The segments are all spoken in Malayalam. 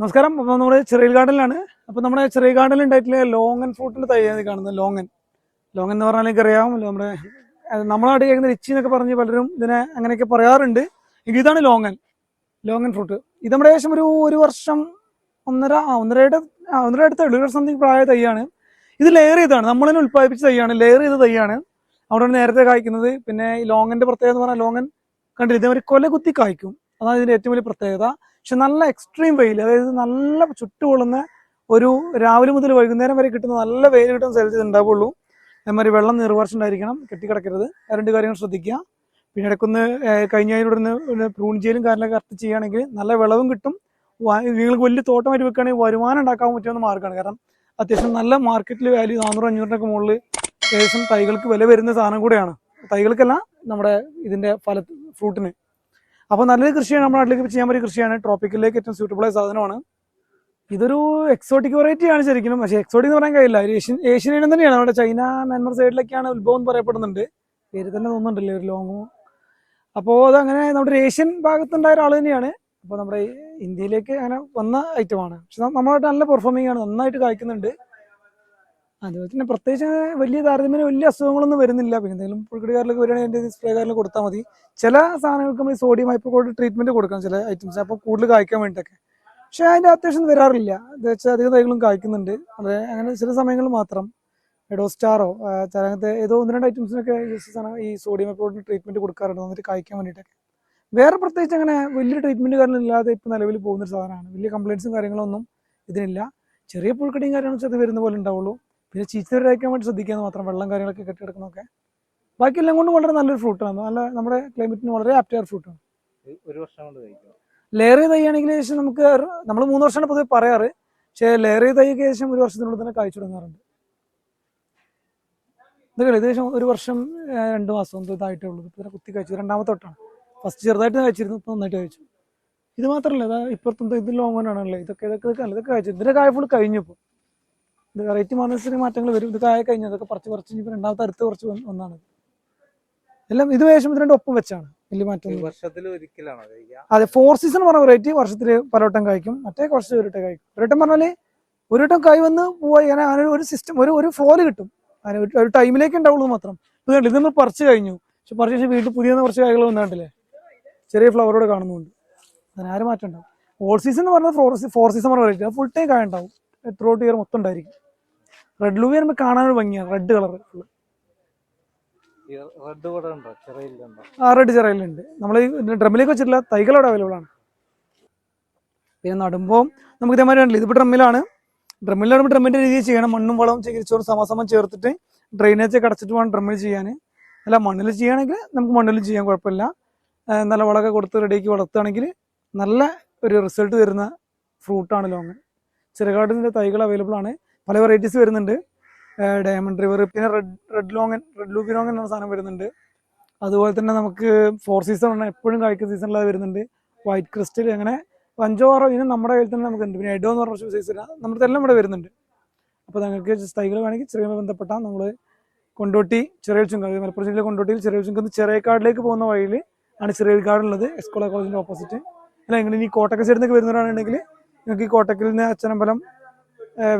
നമസ്കാരം. അപ്പോൾ നമ്മുടെ ചെറിയൽ ഗാർഡനിലാണ്. അപ്പോൾ നമ്മുടെ ചെറിയ ഗാർഡനിൽ ഉണ്ടായിട്ടുള്ള ലോങ്ങൻ ഫ്രൂട്ടിൻ്റെ തൈയാണ് കാണുന്നത്. ലോങ്ങൻ എന്ന് പറഞ്ഞാൽ എനിക്കറിയാം, നമ്മുടെ നമ്മളായിട്ട് കേൾക്കുന്ന റിച്ചി എന്നൊക്കെ പറഞ്ഞ് പലരും ഇതിനെ അങ്ങനെയൊക്കെ പറയാറുണ്ട്. ഇതാണ് ലോങ്ങൻ ഫ്രൂട്ട്. ഇത് നമ്മുടെ ഏകദേശം ഒരു വർഷം ഒന്നര അടുത്ത 1 സംതിങ് പ്രായ തൈയാണ്. ഇത് ലെയർ ചെയ്താണ്, നമ്മളതിനെ ഉൽപ്പാദിപ്പിച്ച തൈയാണ്, ലെയർ ചെയ്ത തൈയാണ്. അവിടെയാണ് നേരത്തെ കായ്ക്കുന്നത്. പിന്നെ ഈ ലോങ്ങൻ്റെ പ്രത്യേകത എന്ന് പറഞ്ഞാൽ ലോങ്ങൻ കണ്ടില്ല, ഇതേമാതിരി കൊല കുത്തി കായ്ക്കും. അതാണ് ഇതിൻ്റെ ഏറ്റവും വലിയ പ്രത്യേകത. പക്ഷെ നല്ല എക്സ്ട്രീം വെയിൽ, അതായത് നല്ല ചുട്ടുകൊള്ളുന്ന ഒരു രാവിലെ മുതൽ വൈകുന്നേരം വരെ കിട്ടുന്ന നല്ല വെയിൽ കിട്ടുന്ന സ്ഥലത്ത് ഇത് ഉണ്ടാവുള്ളൂ. അതേമാതിരി വെള്ളം നീർവാർച്ചുണ്ടായിരിക്കണം, കെട്ടിക്കിടക്കരുത്. ആ 2 കാര്യങ്ങൾ ശ്രദ്ധിക്കുക. പിന്നെ ഇടയ്ക്കൊന്ന് കഴിഞ്ഞതിനോടൊന്ന് പ്രൂൺ ചെയ്യലും കാര്യങ്ങളൊക്കെ കറക്റ്റ് ചെയ്യുകയാണെങ്കിൽ നല്ല വിളവും കിട്ടും. നിങ്ങൾക്ക് വലിയ തോട്ടമായിട്ട് വെക്കുകയാണെങ്കിൽ വരുമാനം ഉണ്ടാക്കാൻ പറ്റുന്ന മാർഗ്ഗമാണ്. കാരണം അത്യാവശ്യം നല്ല മാർക്കറ്റിൽ വാല്യൂ 400-500 മുകളിൽ ഏകദേശം തൈകൾക്ക് വില വരുന്ന സാധനം കൂടെയാണ്. തൈകൾക്കല്ല, നമ്മുടെ ഇതിൻ്റെ ഫ്രൂട്ടിന്. അപ്പോൾ നല്ലൊരു കൃഷിയാണ്, നമ്മുടെ നാട്ടിലേക്ക് ചെയ്യാൻ പറ്റിയ കൃഷിയാണ്. ട്രോപ്പിക്കലിലേക്ക് ഏറ്റവും സ്യൂട്ടബിളായ സാധനമാണ്. ഇതൊരു എക്സോട്ടിക് വെറൈറ്റിയാണ് ശരിക്കും. പക്ഷേ എക്സോട്ടിക് എന്ന് പറയാൻ കഴിയില്ല, ഏഷ്യൻ ഇനം തന്നെയാണ്. നമ്മുടെ ചൈന, മ്യാൻമർ സൈഡിലൊക്കെയാണ് ഉത്ഭവം പറയപ്പെടുന്നുണ്ട്. പേര് തന്നെ തോന്നുന്നുണ്ടല്ലേ, ഒരു ലോങ്ങോ. അപ്പോൾ അതങ്ങനെ നമ്മുടെ ഏഷ്യൻ ഭാഗത്തുണ്ടായ ഒരാൾ തന്നെയാണ്. അപ്പോൾ നമ്മുടെ ഇന്ത്യയിലേക്ക് അങ്ങനെ വന്ന ഐറ്റമാണ്. പക്ഷെ നമ്മളായിട്ട് നല്ല പെർഫോമിംഗ് ആണ്, നന്നായിട്ട് കായ്ക്കുന്നുണ്ട്. അതുപോലെ തന്നെ പ്രത്യേകിച്ച് വലിയ താരതമ്യം വലിയ അസുഖങ്ങളൊന്നും വരുന്നില്ല. പിന്നെ എന്തെങ്കിലും പുഴുക്കടിക്കാരിലൊക്കെ വരികയാണെങ്കിൽ എൻ്റെ സ്പ്രേ കാറിൽ കൊടുത്താൽ മതി. ചില സാധനങ്ങൾക്ക് നമ്മൾ സോഡിയം ഹൈപ്പോക്ലോറൈഡ് ട്രീറ്റ്മെന്റ് കൊടുക്കണം, ചില ഐറ്റംസ്, അപ്പോൾ കൂടുതൽ കായ്ക്കാൻ വേണ്ടിയിട്ടൊക്കെ. പക്ഷെ അതിൻ്റെ അത്യാവശ്യം വരാറില്ല. അത് വെച്ചാൽ അധികം തൈകളും കായ്ക്കുന്നുണ്ട്. അത് അങ്ങനെ ചില സമയങ്ങളിൽ മാത്രം എഡോസ്റ്റാറോ അങ്ങനത്തെ ഏതോ 1-2 ഐറ്റംസിനൊക്കെ ഈ സോഡിയം ഹൈപ്പോക്ലോറൈഡ് ട്രീറ്റ്മെന്റ് കൊടുക്കാറുണ്ട്, വന്നിട്ട് കായ്ക്കാൻ വേണ്ടിയിട്ടൊക്കെ. വേറെ പ്രത്യേകിച്ച് അങ്ങനെ വലിയ ട്രീറ്റ്മെന്റ് കാര്യങ്ങളില്ലാതെ ഇപ്പോൾ നിലവിൽ പോകുന്നൊരു സാധനമാണ്. വലിയ കംപ്ലയിൻസും കാര്യങ്ങളൊന്നും ഇതിനില്ല. ചെറിയ പുഴുക്കടിയും കാര്യങ്ങളും അത് വരുന്ന പോലെ ഉണ്ടാവുള്ളൂ. പിന്നെ ചീച്ചവരെ അയക്കാൻ വേണ്ടി ശ്രദ്ധിക്കാന്ന് മാത്രം, വെള്ളം കാര്യങ്ങളൊക്കെ കെട്ടിയെടുക്കുന്നതൊക്കെ. ബാക്കിയെല്ലാം കൊണ്ടും വളരെ നല്ലൊരു ഫ്രൂട്ടാണ്. നല്ല നമ്മുടെ ക്ലൈമറ്റിന് വളരെ ആപ്റ്റായ ഫ്രൂട്ടാണ്. ഒരു വർഷം കൊണ്ട് കഴിക്കും. ലെയർ ചെയ്ത് തൈയാണെങ്കിൽ ഏകദേശം നമ്മൾ 3 വർഷമാണ് പൊതുവെ പറയാറ്. പക്ഷേ ലെയർ ചെയ്ത് തൈക്ക് ഏകദേശം 1 വർഷത്തിനുള്ളിൽ തന്നെ കായ്ച്ചു തുടങ്ങാറുണ്ട്. ഇതൊക്കെ ഏകദേശം 1 വർഷം 2 മാസം ഇതായിട്ടേ ഉള്ളൂ. ഇപ്പം കുത്തി കഴിച്ചു, 2ാമത്തെ തൊട്ടാണ്. ഫസ്റ്റ് ചെറുതായിട്ട് കഴിച്ചിരുന്നു, ഇപ്പം നന്നായിട്ട് കഴിച്ചു. ഇത് മാത്രമല്ല, ഇതാ ഇപ്പുറത്തും ഇത് ലോങ്ങനാണല്ലേ, ഇതൊക്കെ കഴിച്ചു. ഇതിൻ്റെ കായ ഫുൾ കഴിഞ്ഞപ്പോൾ ഇത് വെറൈറ്റി മാറ്റങ്ങൾ വരും. ഇത് കായ കഴിഞ്ഞു, അതൊക്കെ പറിച്ച് ഇനിയിപ്പോൾ 2ാമത്തെ അടുത്ത് കുറച്ച് ഒന്നാണ്. എല്ലാം ഇത് വേഷം 2 ഒപ്പം വെച്ചാണ്, വലിയ മാറ്റം. അതെ, 4 സീസൺ പറഞ്ഞ വെറൈറ്റി വർഷത്തിൽ പലവട്ടം കഴിക്കും. മറ്റേ കുറച്ച് ഒരു വട്ടം കഴിക്കും. ഒരു വട്ടം പറഞ്ഞാൽ ഒരു വട്ടം കൈ വന്ന് പോയി അങ്ങനെ ഒരു സിസ്റ്റം, ഒരു ഫ്ലോയിൽ കിട്ടും. അങ്ങനെ ഒരു ടൈമിലേക്ക് ഉണ്ടാവുള്ളൂ മാത്രം. ഇത് നമ്മൾ പറിച്ച് കഴിഞ്ഞു, പക്ഷെ പറിച്ച് കഴിഞ്ഞാൽ വീട്ടിൽ പുതിയ കുറച്ച് കായകൾ വന്നിട്ടില്ലേ, ചെറിയ ഫ്ലവറോടെ കാണുന്നുണ്ട്. അതിനാരും മാറ്റം ഉണ്ടാവും. ഓൾ സീസൺ എന്ന് പറഞ്ഞാൽ 4 സീസൺ പറഞ്ഞ വെറൈറ്റി, ഫുൾ ടൈം കായ ഉണ്ടാവും. ത്രൂഔട്ട് ഇയർ മൊത്തം ഉണ്ടായിരിക്കും. റെഡ് ലൂബി വരുമ്പോൾ കാണാനൊരു ഭംഗിയാണ്, റെഡ് കളർ ഫുള്ള്. റെഡ് ചെറയിലുണ്ട്. നമ്മൾ ഈ ഡ്രമ്മിലേക്ക് വെച്ചിട്ടില്ല, തൈകൾ അവിടെ അവൈലബിൾ ആണ്. പിന്നെ നടുമ്പോൾ നമുക്ക് ഇതേമാതിരി കണ്ടില്ല, ഇതിപ്പോൾ ഡ്രമ്മിലാകുമ്പോൾ ഡ്രമ്മിൻ്റെ രീതിയിൽ ചെയ്യണം. മണ്ണും വളവും ചകിരിച്ചോറും സമാസമം ചേർത്തിട്ട് ഡ്രെയിനേജ് ഒക്കെ അടച്ചിട്ട് വേണം ഡ്രമ്മിൽ ചെയ്യാൻ. അല്ല, മണ്ണിൽ ചെയ്യുകയാണെങ്കിൽ നമുക്ക് മണ്ണിൽ ചെയ്യാൻ കുഴപ്പമില്ല. നല്ല വളമൊക്കെ കൊടുത്ത് റെഡിയാക്കി വളർത്തുകയാണെങ്കിൽ നല്ല ഒരു റിസൾട്ട് തരുന്ന ഫ്രൂട്ടാണ് ലോങ്ങൻ. ചെറുകാടിൻ്റെ തൈകൾ അവൈലബിൾ ആണ്, പല വെറൈറ്റീസ് വരുന്നുണ്ട്. ഡയമണ്ട് റിവർ, പിന്നെ റെഡ് ലൂബി ലോങ്ങൻ എന്ന സാധനം വരുന്നുണ്ട്. അതുപോലെ തന്നെ നമുക്ക് 4 സീസൺ ആണ്, എപ്പോഴും കായ്ക്കുന്ന സീസണിൽ വരുന്നുണ്ട്. വൈറ്റ് ക്രിസ്റ്റൽ, അങ്ങനെ 5-6 ഇനം നമ്മുടെ കയ്യിൽ തന്നെ നമുക്കുണ്ട്. പിന്നെ എഡോ എന്ന് പറഞ്ഞ സൈസ് നമ്മുടെ എല്ലാം ഇവിടെ വരുന്നുണ്ട്. അപ്പോൾ നിങ്ങൾക്ക് തൈകൾ വേണമെങ്കിൽ ചെറിയ ബന്ധപ്പെട്ടാൽ നമ്മൾ കൊണ്ടോട്ടി ചെറിയ ചുങ്കം, മലപ്പുറം ജില്ലയിലെ കൊണ്ടോട്ടിയിൽ ചെറിയ ചുങ്കം ചെറിയക്കാടിലേക്ക് പോകുന്ന വഴിയിൽ ആണ് ചെറിയ കാടുള്ളത്, എസ്കോള കോളേജിൻ്റെ ഓപ്പോസിറ്റ്. അല്ല, എങ്ങനെ ഈ കോട്ടക്കൽ സൈഡിൽ നിന്നൊക്കെ വരുന്നവരാണെന്നുണ്ടെങ്കിൽ നിങ്ങൾക്ക് ഈ കോട്ടക്കലിൽ നിന്ന് അച്ഛനമ്പലം,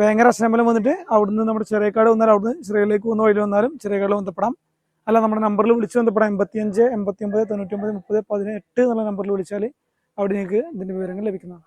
വേങ്ങര അച്ഛനമ്പലം വന്നിട്ട് അവിടുന്ന് നമ്മുടെ ചെറിയക്കാട് വന്നാൽ അവിടുന്ന് ചെറിയയിലേക്ക് പോകുന്ന വഴി വന്നാലും ചെറിയക്കാട് ബന്ധപ്പെടാം. അല്ല, നമ്മുടെ നമ്പറിൽ വിളിച്ച് ബന്ധപ്പെടാം. 85 89 99 30 18 എന്നുള്ള നമ്പറിൽ വിളിച്ചാൽ അവിടെ നിങ്ങൾക്ക് ഇതിൻ്റെ വിവരങ്ങൾ ലഭിക്കുന്നതാണ്.